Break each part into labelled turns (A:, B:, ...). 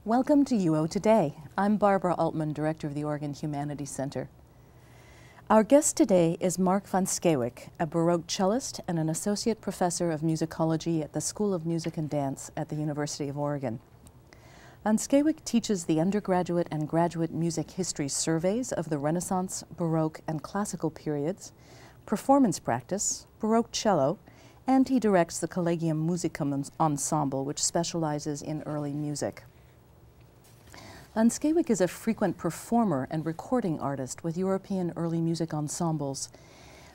A: Welcome to UO Today. I'm Barbara Altman, Director of the Oregon Humanities Center. Our guest today is Marc Vanscheeuwijck, a Baroque cellist and an Associate Professor of Musicology at the School of Music and Dance at the University of Oregon. Vanscheeuwijck teaches the undergraduate and graduate music history surveys of the Renaissance, Baroque, and Classical periods, performance practice, Baroque cello, and he directs the Collegium Musicum ensemble, which specializes in early music. Vanscheeuwijck is a frequent performer and recording artist with European early music ensembles.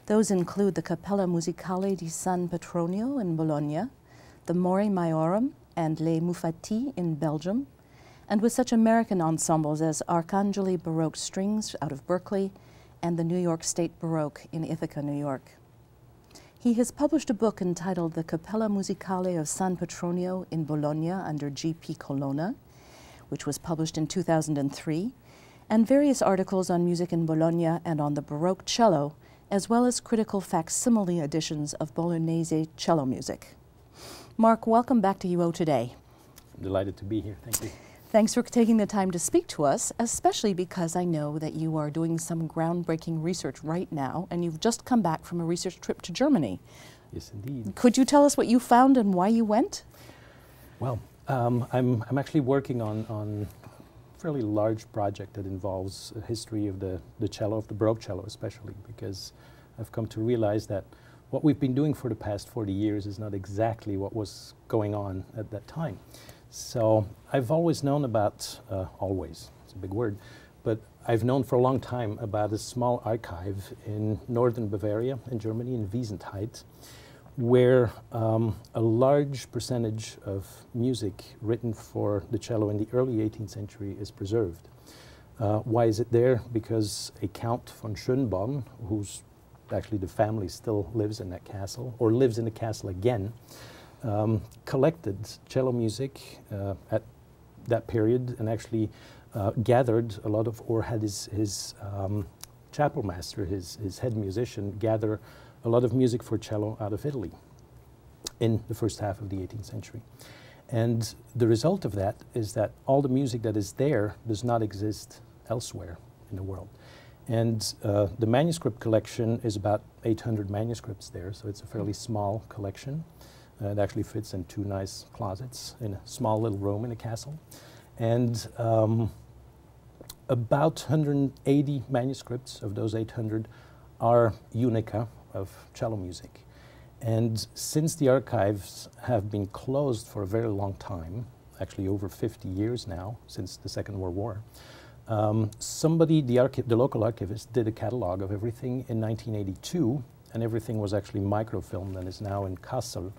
A: Those include the Cappella Musicale di San Petronio in Bologna, the Mori Maiorum and Les Muffati in Belgium, and with such American ensembles as Arcangeli Baroque Strings out of Berkeley and the New York State Baroque in Ithaca, New York. He has published a book entitled The Cappella Musicale of San Petronio in Bologna under G.P. Colonna, which was published in 2003, and various articles on music in Bologna and on the Baroque cello, as well as critical facsimile editions of Bolognese cello music. Marc, welcome back to UO Today.
B: I'm delighted to be here. Thank you.
A: Thanks for taking the time to speak to us, especially because I know that you are doing some groundbreaking research right now, and you've just come back from a research trip to Germany.
B: Yes, indeed.
A: Could you tell us what you found and why you went?
B: Well, I'm actually working on a fairly large project that involves a history of the cello, of the Baroque cello especially, because I've come to realize that what we've been doing for the past 40 years is not exactly what was going on at that time. So I've always known about, always, it's a big word, but I've known for a long time about a small archive in northern Bavaria in Germany, in Wiesenthal, where a large percentage of music written for the cello in the early 18th century is preserved. Why is it there? Because a Count von Schönborn, who's actually the family still lives in that castle, or lives in the castle again, collected cello music at that period and actually gathered a lot of, or had his chapel master, his head musician, gather a lot of music for cello out of Italy in the first half of the 18th century. And the result of that is that all the music that is there does not exist elsewhere in the world. And the manuscript collection is about 800 manuscripts there, so it's a fairly small collection. It actually fits in 2 nice closets in a small little room in a castle. And about 180 manuscripts of those 800 are unica of cello music. And since the archives have been closed for a very long time, actually over 50 years now, since the Second World War, the local archivist did a catalog of everything in 1982, and everything was actually microfilmed and is now in Kassel.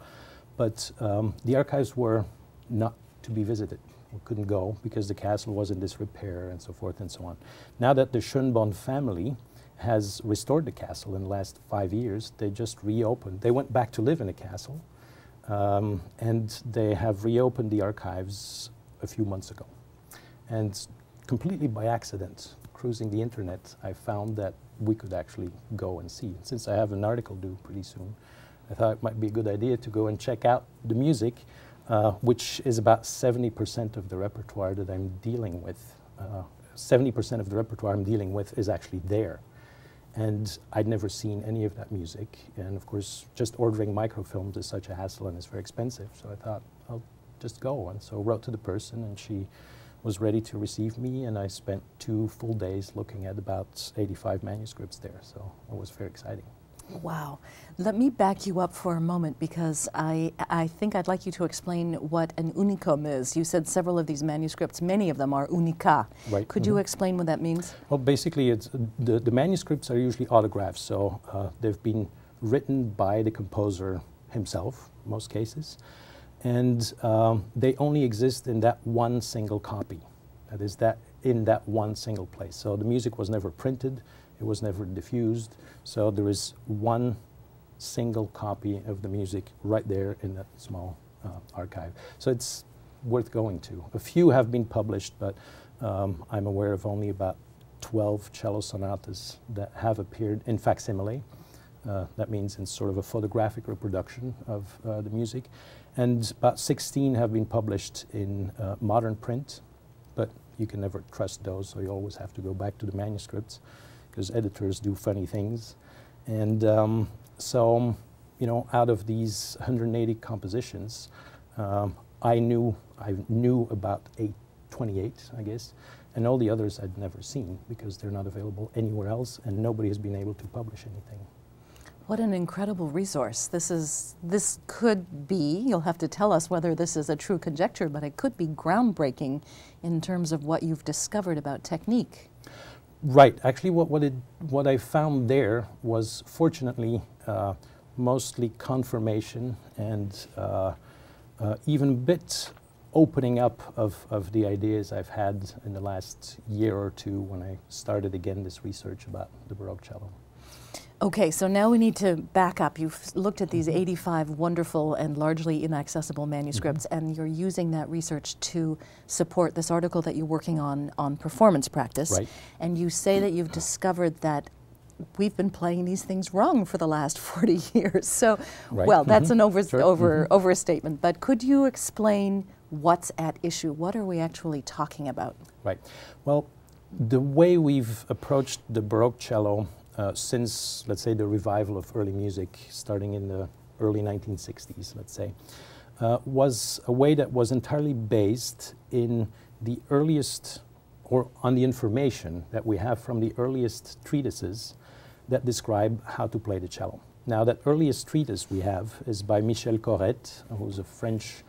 B: But the archives were not to be visited. We couldn't go because the castle was in disrepair and so forth and so on. Now that the Schönborn family has restored the castle in the last 5 years, they just reopened. They went back to live in a castle, and they have reopened the archives a few months ago. And completely by accident, cruising the internet, I found that we could actually go and see. Since I have an article due pretty soon, I thought it might be a good idea to go and check out the music, which is about 70% of the repertoire that I'm dealing with. 70% of the repertoire I'm dealing with is actually there. And I'd never seen any of that music. And of course, just ordering microfilms is such a hassle and it's very expensive. So I thought, I'll just go. And so I wrote to the person and she was ready to receive me. And I spent 2 full days looking at about 85 manuscripts there. So it was very exciting.
A: Wow. Let me back you up for a moment because I think I'd like you to explain what an unicum is. You said several of these manuscripts, many of them are unica.
B: Right.
A: Could you explain what that means?
B: Well, basically, it's the manuscripts are usually autographs, so they've been written by the composer himself, in most cases, and they only exist in that one single copy. That is, in that one single place. So the music was never printed. It was never diffused, so there is one single copy of the music right there in that small archive. So it's worth going to. A few have been published, but I'm aware of only about 12 cello sonatas that have appeared in facsimile. That means in sort of a photographic reproduction of the music. And about 16 have been published in modern print, but you can never trust those, so you always have to go back to the manuscripts, because editors do funny things. And so, you know, out of these 180 compositions, I knew about 28, I guess, and all the others I'd never seen because they're not available anywhere else, and nobody has been able to publish anything.
A: What an incredible resource. This could be, you'll have to tell us whether this is a true conjecture, but it could be groundbreaking in terms of what you've discovered about technique.
B: Right. Actually, what I found there was, fortunately, mostly confirmation and even a bit opening up of the ideas I've had in the last year or two when I started again this research about the Baroque cello.
A: Okay, so now we need to back up. You've looked at these 85 wonderful and largely inaccessible manuscripts, and you're using that research to support this article that you're working on performance practice.
B: Right.
A: And you say that you've discovered that we've been playing these things wrong for the last 40 years. So,
B: right.
A: Well, that's an
B: Sure.
A: overstatement. But could you explain what's at issue? What are we actually talking about?
B: Right. Well, the way we've approached the Baroque cello since, let's say, the revival of early music, starting in the early 1960s, let's say, was a way that was entirely based in the earliest, or on the information that we have from the earliest treatises that describe how to play the cello. Now, that earliest treatise we have is by Michel Corrette, who's a French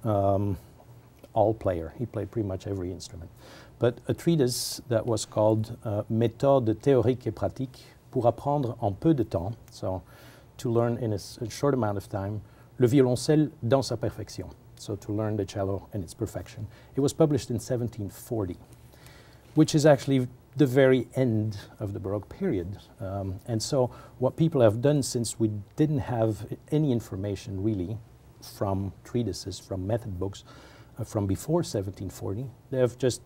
B: all player. He played pretty much every instrument. But a treatise that was called Méthode théorique et pratique pour apprendre en peu de temps, so to learn in a short amount of time, le violoncelle dans sa perfection, so to learn the cello in its perfection. It was published in 1740, which is actually the very end of the Baroque period. And so what people have done, since we didn't have any information really from treatises, from method books, from before 1740, they have just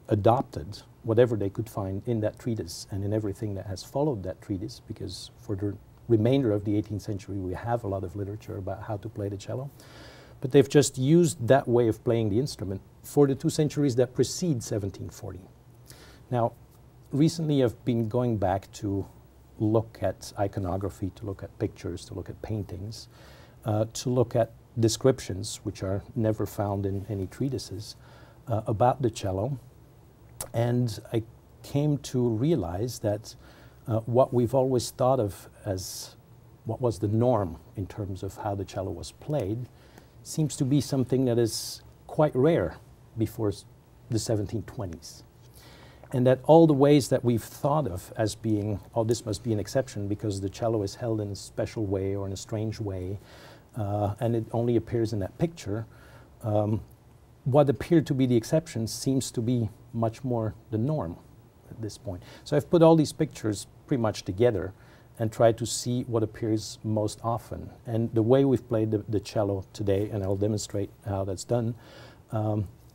B: adopted whatever they could find in that treatise and in everything that has followed that treatise, because for the remainder of the 18th century we have a lot of literature about how to play the cello. But they've just used that way of playing the instrument for the 2 centuries that precede 1740. Now, recently I've been going back to look at iconography, to look at pictures, to look at paintings, to look at descriptions, which are never found in any treatises, about the cello. And I came to realize that what we've always thought of as what was the norm in terms of how the cello was played seems to be something that is quite rare before the 1720s. And that all the ways that we've thought of as being, oh, this must be an exception because the cello is held in a special way or in a strange way, and it only appears in that picture, what appeared to be the exception seems to be much more the norm at this point. So I've put all these pictures pretty much together and tried to see what appears most often. And the way we've played the cello today, and I'll demonstrate how that's done,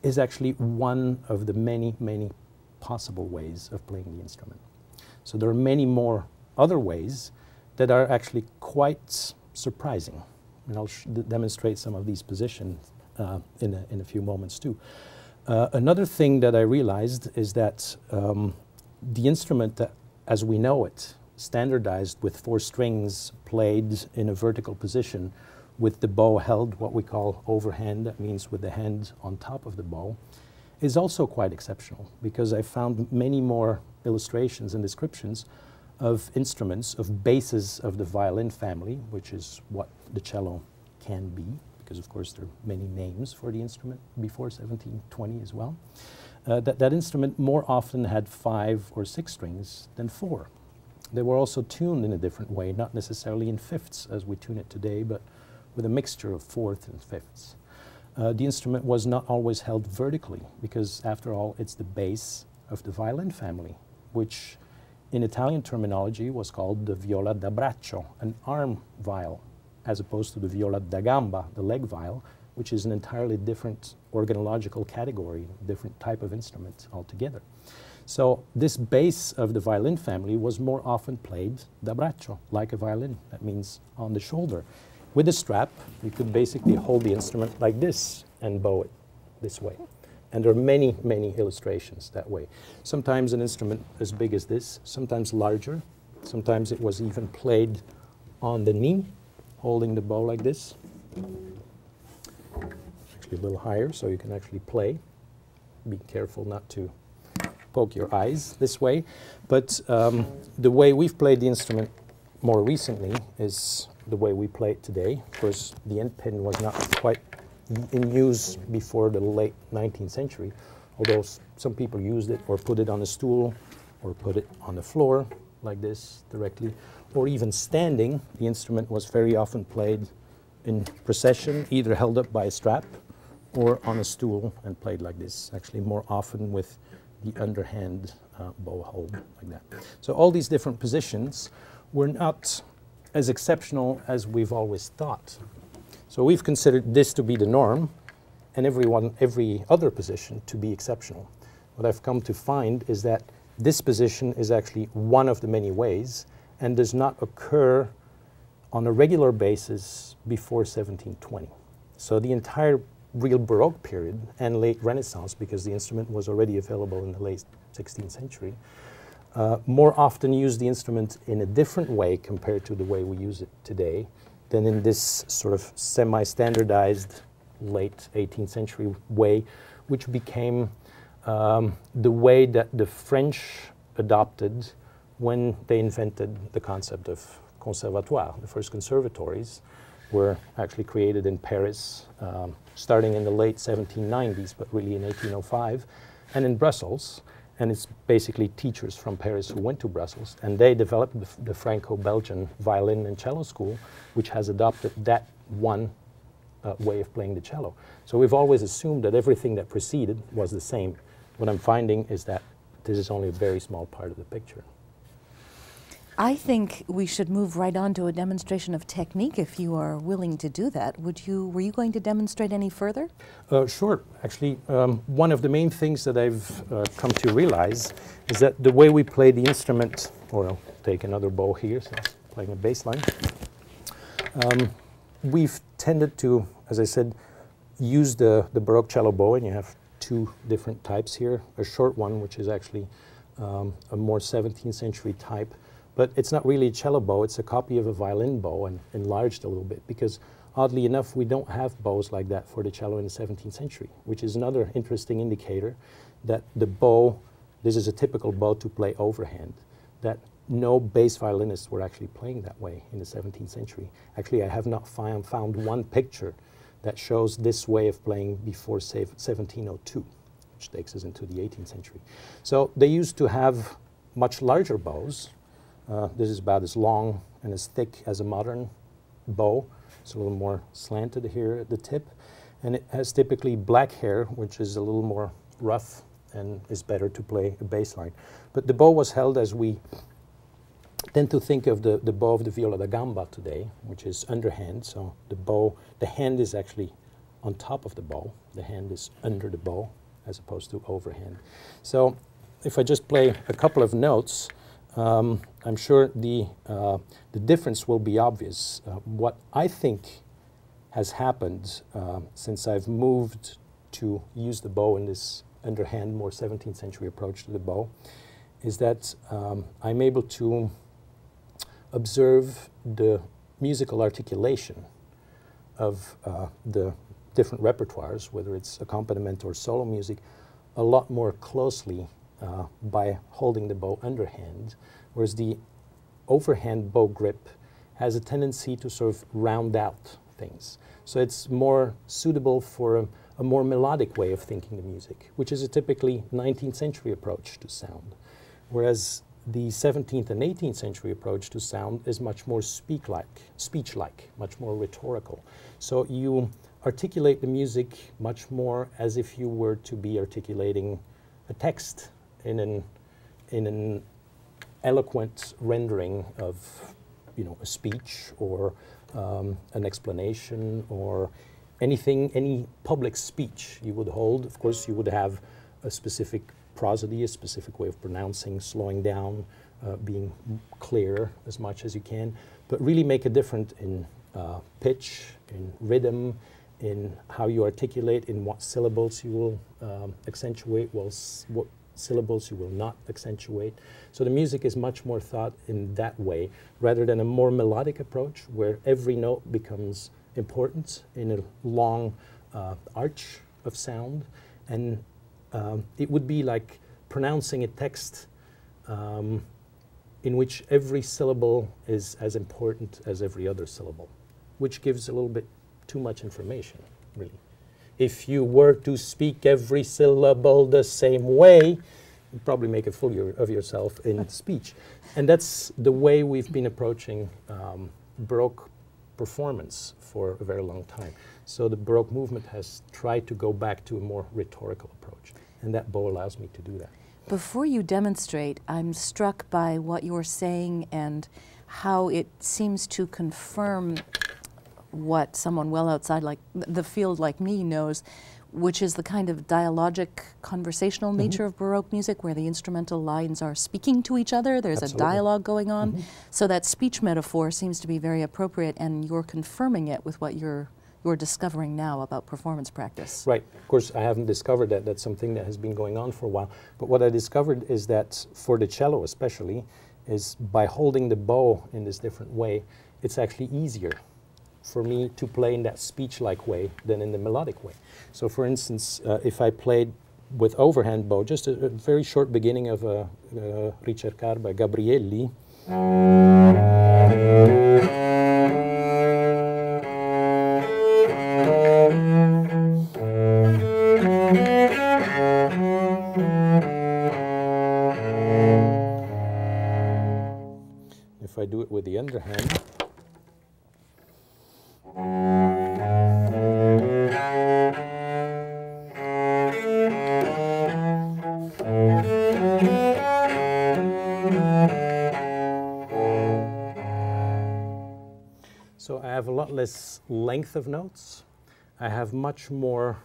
B: is actually one of the many, many possible ways of playing the instrument. So there are many more other ways that are actually quite surprising. And I'll demonstrate some of these positions in a few moments too. Another thing that I realized is that the instrument, as we know it, standardized with 4 strings played in a vertical position with the bow held what we call overhand, that means with the hand on top of the bow, is also quite exceptional, because I found many more illustrations and descriptions of instruments, of bases of the violin family, which is what the cello can be, because of course there are many names for the instrument before 1720 as well. That instrument more often had 5 or 6 strings than 4. They were also tuned in a different way, not necessarily in fifths as we tune it today, but with a mixture of fourths and fifths. The instrument was not always held vertically, because after all it's the base of the violin family, which in Italian terminology was called the viola da braccio, an arm viol, as opposed to the viola da gamba, the leg viol, which is an entirely different organological category, different type of instrument altogether. So this base of the violin family was more often played da braccio, like a violin. That means on the shoulder. With a strap, you could basically hold the instrument like this and bow it this way. And there are many, many illustrations that way. Sometimes an instrument as big as this, sometimes larger. Sometimes it was even played on the knee, holding the bow like this. Actually a little higher, so you can actually play. Be careful not to poke your eyes this way. But the way we've played the instrument more recently is the way we play it today. Of course, the end pin was not quite in use before the late 19th century, although some people used it or put it on a stool or put it on the floor like this directly, or even standing. The instrument was very often played in procession, either held up by a strap or on a stool and played like this, actually more often with the underhand bow hold like that. So all these different positions were not as exceptional as we've always thought. So we've considered this to be the norm and every other position to be exceptional. What I've come to find is that this position is actually one of the many ways and does not occur on a regular basis before 1720. So the entire real Baroque period and late Renaissance, because the instrument was already available in the late 16th century, more often used the instrument in a different way compared to the way we use it today than in this sort of semi-standardized late 18th century way, which became the way that the French adopted when they invented the concept of conservatoire. The first conservatories were actually created in Paris, starting in the late 1790s, but really in 1805, and in Brussels. And it's basically teachers from Paris who went to Brussels, and they developed the Franco-Belgian violin and cello school, which has adopted that one way of playing the cello. So we've always assumed that everything that preceded was the same. What I'm finding is that this is only a very small part of the picture.
A: I think we should move right on to a demonstration of technique if you are willing to do that. Were you going to demonstrate any further?
B: Sure. Actually, one of the main things that I've come to realize is that the way we play the instrument, or I'll take another bow here, so playing a bass line, we've tended to, as I said, use the Baroque cello bow, and you have two different types here. A short one, which is actually a more 17th century type, but it's not really a cello bow, it's a copy of a violin bow and enlarged a little bit, because oddly enough, we don't have bows like that for the cello in the 17th century, which is another interesting indicator that the bow, this is a typical bow to play overhand, that no bass violinists were actually playing that way in the 17th century. Actually, I have not found one picture that shows this way of playing before, say, 1702, which takes us into the 18th century. So they used to have much larger bows. This is about as long and as thick as a modern bow. It's a little more slanted here at the tip. And it has typically black hair, which is a little more rough and is better to play a bass line. But the bow was held as we tend to think of the bow of the viola da gamba today, which is underhand. So the bow, the hand is actually on top of the bow. The hand is under the bow as opposed to overhand. So if I just play a couple of notes, I'm sure the difference will be obvious. What I think has happened since I've moved to use the bow in this underhand, more 17th century approach to the bow, is that I'm able to observe the musical articulation of the different repertoires, whether it's accompaniment or solo music, a lot more closely by holding the bow underhand, whereas the overhand bow grip has a tendency to sort of round out things. So it's more suitable for a more melodic way of thinking the music, which is a typically 19th century approach to sound, whereas the 17th and 18th century approach to sound is much more speech-like, much more rhetorical. So you articulate the music much more as if you were to be articulating a text in an eloquent rendering of, a speech or an explanation or anything, any public speech you would hold. Of course, you would have a specific prosody, a specific way of pronouncing, slowing down, being clear as much as you can, but really make a difference in pitch, in rhythm, in how you articulate, in what syllables you will accentuate, what syllables you will not accentuate. So the music is much more thought in that way, rather than a more melodic approach where every note becomes important in a long arch of sound. And it would be like pronouncing a text in which every syllable is as important as every other syllable, which gives a little bit too much information, really. If you were to speak every syllable the same way, you'd probably make a fool of yourself in speech. And that's the way we've been approaching Baroque performance for a very long time. So the Baroque movement has tried to go back to a more rhetorical approach, and that bow allows me to do that.
A: Before you demonstrate, I'm struck by what you're saying and how it seems to confirm what someone well outside like the field like me knows, which is the kind of dialogic, conversational nature of Baroque music where the instrumental lines are speaking to each other. There's
B: Absolutely.
A: a dialogue going on. So that speech metaphor seems to be very appropriate, and you're confirming it with what you're discovering now about performance practice.
B: Right. Of course, I haven't discovered that. That's something that has been going on for a while. But what I discovered is that for the cello especially, is by holding the bow in this different way, it's actually easier for me to play in that speech-like way than in the melodic way. So for instance, if I played with overhand bow, just a very short beginning of a ricercar by Gabrielli, if I do it with the underhand, so I have a lot less length of notes. I have much more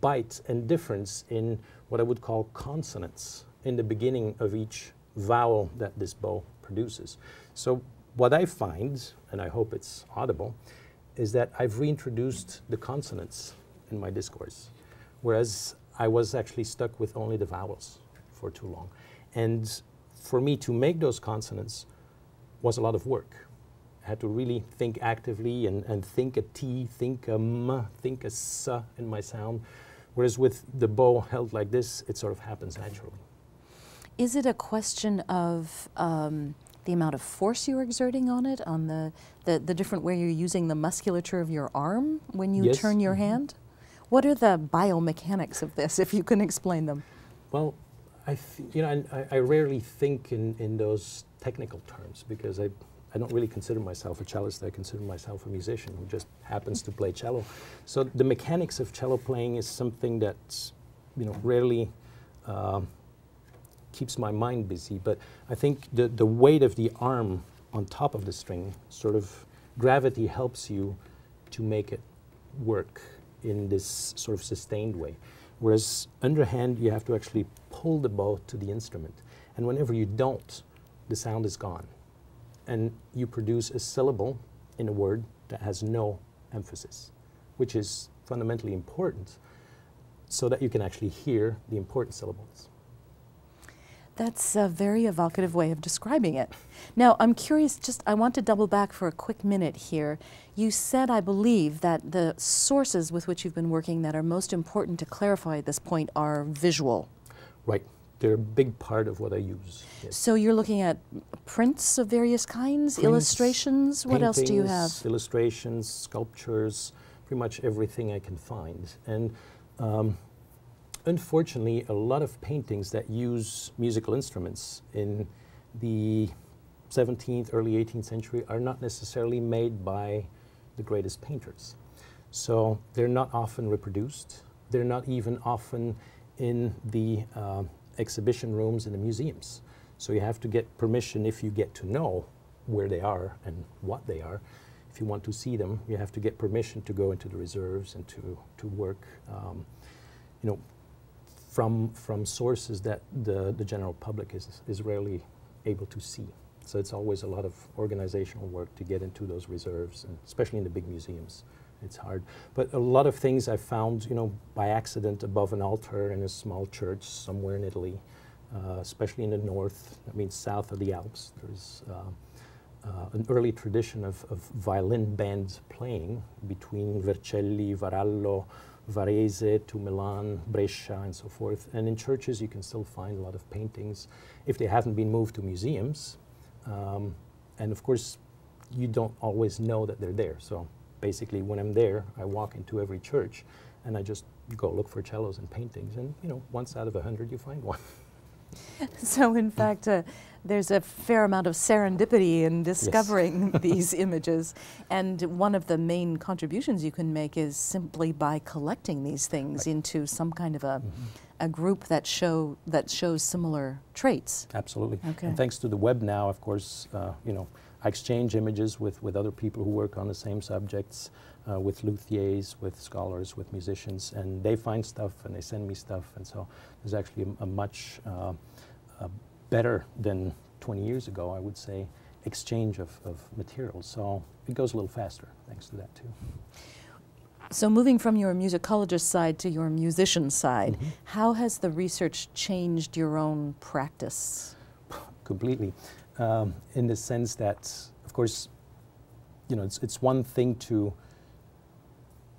B: bite and difference in what I would call consonants in the beginning of each vowel that this bow produces. So what I find, and I hope it's audible, is that I've reintroduced the consonants in my discourse, whereas I was actually stuck with only the vowels for too long. And for me to make those consonants was a lot of work. I had to really think actively and think a T, think a M, think a S in my sound, whereas with the bow held like this, it sort of happens naturally.
A: Is it a question of the amount of force you're exerting on it, on the different way you're using the musculature of your arm when you
B: Yes.
A: turn your hand? What are the biomechanics of this, if you can explain them?
B: Well, I rarely think in those technical terms because I don't really consider myself a cellist. I consider myself a musician who just happens to play cello. So the mechanics of cello playing is something that, rarely keeps my mind busy. But I think the weight of the arm on top of the string, sort of gravity helps you to make it work in this sort of sustained way. Whereas underhand, you have to actually pull the bow to the instrument. And whenever you don't, the sound is gone. And you produce a syllable in a word that has no emphasis, which is fundamentally important so that you can actually hear the important syllables.
A: That's a very evocative way of describing it. Now, I'm curious, I want to double back for a quick minute here. You said, I believe, that the sources with which you've been working that are most important to clarify at this point are visual.
B: Right. They're a big part of what I use. Yes.
A: So you're looking at prints of various kinds,
B: Prints,
A: illustrations? What else do you have?
B: Illustrations, sculptures, pretty much everything I can find. And unfortunately, a lot of paintings that use musical instruments in the 17th, early 18th century are not necessarily made by the greatest painters. So they're not often reproduced. They're not even often in the exhibition rooms in the museums. So you have to get permission if you get to know where they are and what they are. If you want to see them, you have to get permission to go into the reserves and to work, from sources that the general public is rarely able to see. So it's always a lot of organizational work to get into those reserves, and especially in the big museums, it's hard. But a lot of things I found, you know, by accident above an altar in a small church somewhere in Italy, especially in the north, that means south of the Alps. There's an early tradition of violin band playing between Vercelli, Varallo, Varese to Milan, Brescia, and so forth. And in churches you can still find a lot of paintings if they haven't been moved to museums. And of course, you don't always know that they're there. So basically, when I'm there, I walk into every church and I just go look for cellos and paintings. And, you know, once out of 100, you find one.
A: So in fact, there's a fair amount of serendipity in discovering
B: yes.
A: these images. And one of the main contributions you can make is simply by collecting these things into some kind of a group that shows similar traits.
B: Absolutely.
A: Okay.
B: And thanks to the web now, of course, you know, I exchange images with other people who work on the same subjects, with luthiers, with scholars, with musicians, and they find stuff and they send me stuff, and so there's actually a much better than 20 years ago, I would say, exchange of materials. So it goes a little faster thanks to that too.
A: So moving from your musicologist side to your musician side, how has the research changed your own practice?
B: Completely. In the sense that, of course, you know, it's one thing to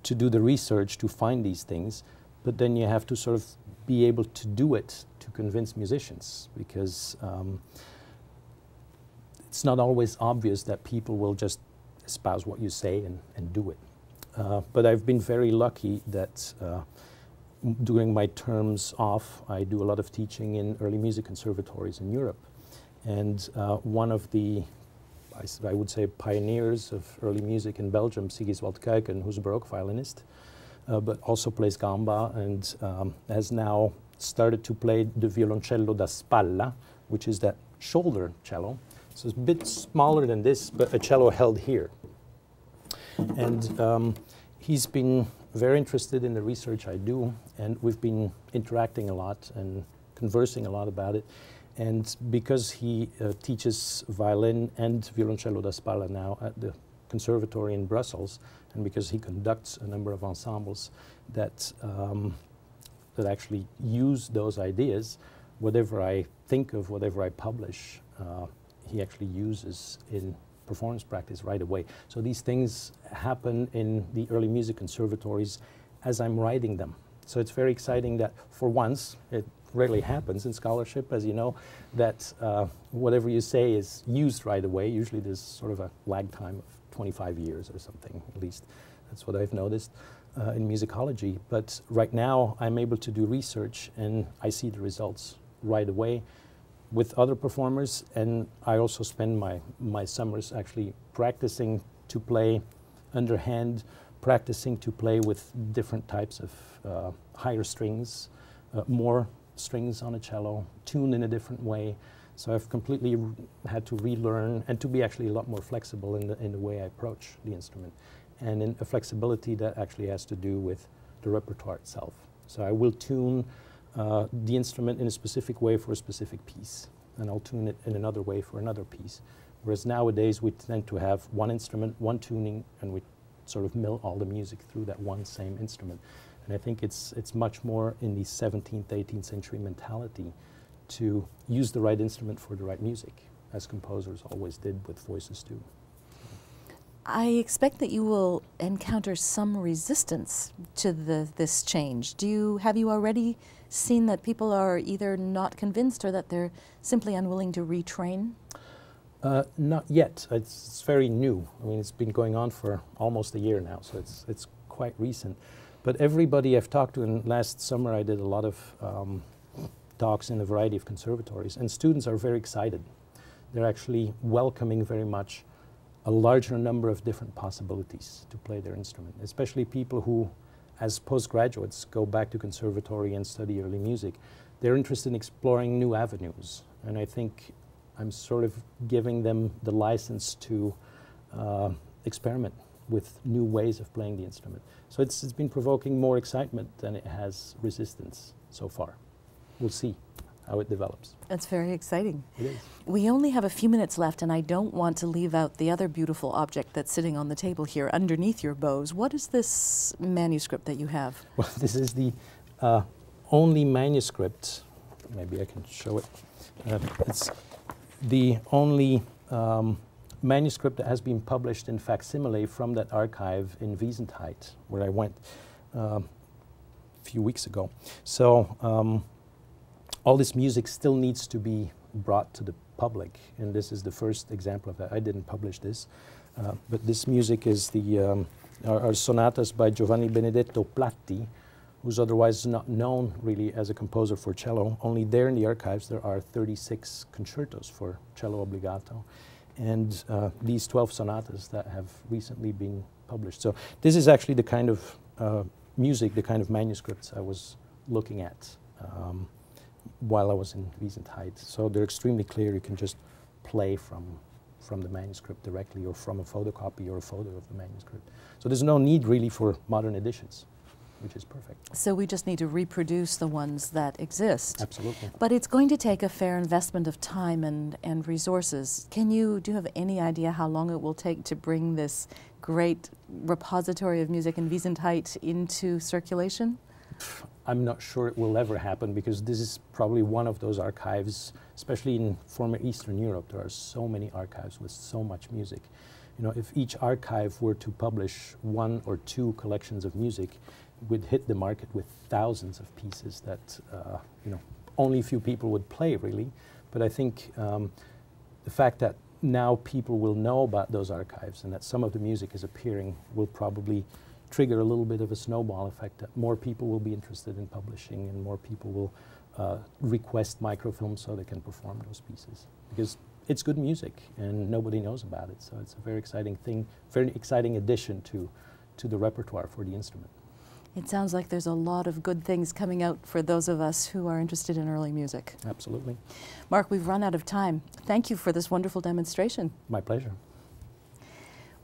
B: do the research to find these things, but then you have to sort of be able to do it to convince musicians, because it's not always obvious that people will just espouse what you say and do it. But I've been very lucky that during my terms off, I do a lot of teaching in early music conservatories in Europe. And one of the, I would say, pioneers of early music in Belgium, Musicology Kuiken, who's a Baroque violinist, but also plays gamba and has now started to play the violoncello da spalla, which is that shoulder cello. So it's a bit smaller than this, but a cello held here. And he's been very interested in the research I do, and we've been interacting a lot and conversing a lot about it. And because he teaches violin and violoncello da spalla now at the conservatory in Brussels, and because he conducts a number of ensembles that that actually use those ideas, whatever I think of, whatever I publish, he actually uses in performance practice right away. So these things happen in the early music conservatories as I'm writing them. So it's very exciting that for once, it rarely happens in scholarship, as you know, that whatever you say is used right away. Usually there's sort of a lag time of 25 years or something, at least. That's what I've noticed in musicology. But right now, I'm able to do research, and I see the results right away with other performers. And I also spend my summers actually practicing to play underhand, practicing to play with different types of higher strings, more strings on a cello, tuned in a different way. So I've completely had to relearn and to be actually a lot more flexible in the way I approach the instrument, and in a flexibility that actually has to do with the repertoire itself. So I will tune the instrument in a specific way for a specific piece, and I'll tune it in another way for another piece. Whereas nowadays we tend to have one instrument, one tuning, and we sort of mill all the music through that one same instrument. And I think it's much more in the 17th, 18th century mentality to use the right instrument for the right music, as composers always did with voices too.
A: I expect that you will encounter some resistance to this change. Have you already seen that people are either not convinced or that they're simply unwilling to retrain?
B: Not yet. It's very new. I mean, it's been going on for almost a year now, so it's quite recent. But everybody I've talked to, and last summer I did a lot of talks in a variety of conservatories, and students are very excited. They're actually welcoming very much a larger number of different possibilities to play their instrument, especially people who, as postgraduates, go back to conservatory and study early music. They're interested in exploring new avenues, and I think I'm sort of giving them the license to experiment with new ways of playing the instrument. So it's been provoking more excitement than it has resistance so far. We'll see how it develops.
A: That's very exciting.
B: It is.
A: We only have a few minutes left, and I don't want to leave out the other beautiful object that's sitting on the table here underneath your bows. What is this manuscript that you have?
B: Well, this is the only manuscript, maybe I can show it. It's the only manuscript that has been published in facsimile from that archive in Wiesenthal, where I went a few weeks ago. So all this music still needs to be brought to the public, and this is the first example of that. I didn't publish this, but this music is the are sonatas by Giovanni Benedetto Platti, who's otherwise not known really as a composer for cello. Only there in the archives there are 36 concertos for cello obbligato, and these 12 sonatas that have recently been published. So this is actually the kind of music, the kind of manuscripts I was looking at while I was in Wiesenthal. So they're extremely clear. You can just play from the manuscript directly, or from a photocopy or a photo of the manuscript. So there's no need really for modern editions, which is perfect.
A: So we just need to reproduce the ones that exist.
B: Absolutely.
A: But it's going to take a fair investment of time and resources. Do you have any idea how long it will take to bring this great repository of music in Wiesenthal into circulation?
B: I'm not sure it will ever happen, because this is probably one of those archives, especially in former Eastern Europe. There are so many archives with so much music. You know, if each archive were to publish 1 or 2 collections of music, we'd hit the market with thousands of pieces that you know, only a few people would play really. But I think the fact that now people will know about those archives and that some of the music is appearing will probably trigger a little bit of a snowball effect, that more people will be interested in publishing and more people will request microfilms so they can perform those pieces. Because it's good music and nobody knows about it, so it's a very exciting thing, very exciting addition to the repertoire for the instrument.
A: It sounds like there's a lot of good things coming out for those of us who are interested in early music.
B: Absolutely.
A: Marc, we've run out of time. Thank you for this wonderful demonstration.
B: My pleasure.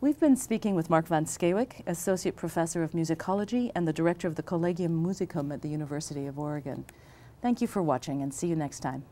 A: We've been speaking with Marc Vanscheeuwijck, Associate Professor of Musicology and the Director of the Collegium Musicum at the University of Oregon. Thank you for watching, and see you next time.